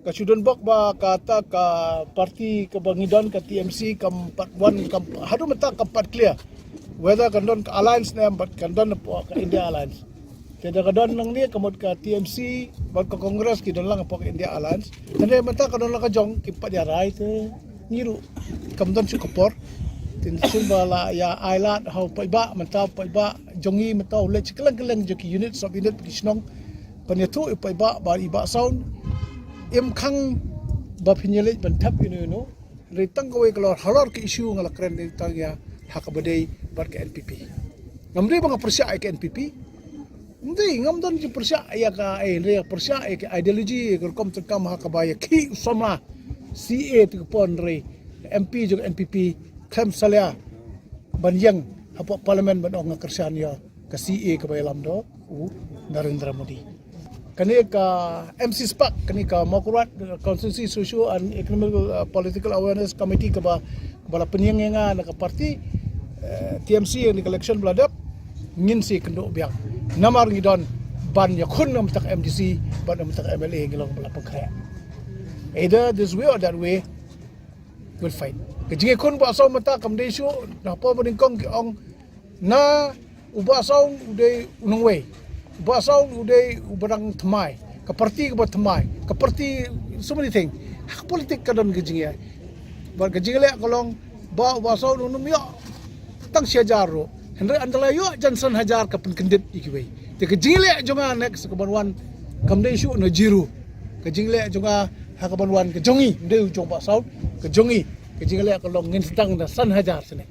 ka Sudan Bok ba kata ka parti ka Bangidon ka TMC ka 41 ka hadu mata ka part clear whether kandon ka alliance na but kandon po ka India alliance. Tidak kadon nang ni kamot ka TMC bat ka Congress ki don lang po ka India alliance. Tanda mata kadon lang ka jong ki pa dia right niru kamdon su kapor tin sumbala ya ailat how pa iba mata pa iba jongi mata ule chiklang joki unit sub unit kisnong panetu pa iba ba iba sound im khang ba phinyele ban thap no retang ko kalau halor ke isu ngala kren tang ya hakabadai bar ke NPP ngamri bang persya ke NPP hindi ngamdon ji persya ya ka re persya ke ideology ko kom terkam hakabaya ki usama CA tu pon re MP juga NPP kem salia banyang apa parlimen ban ong kersan ya ke CA ke bayalam do Narendra Modi kani ka MC Spark kani ka Makurat Constituency Social and Economic Political Awareness Committee ke bala penyengenga na ka parti TMC yang di election beladap ngin si kendo biang namar ngidon ban ya kun nam tak MDC ban nam tak MLA ngilong bala pagkaya either this way or that way will fight kejinge kun ba saw mata kam de shu na po meningkong ong na uba saw uday unong way uba saw uday ubarang thamai ka parti ka thamai ka parti so many thing hak politik kadon kejinge bar kejinge le kolong ba saw unum yo tang siajaro Henry andala yo Johnson hajar ka penkendit ikiway te kejinge le jonga next ka banwan kam de shu no jiru kejinge le jonga hakabanwan ke jongi de ujong ba saw ke jongi ke jingale kalau ngin sedang na san hajar sini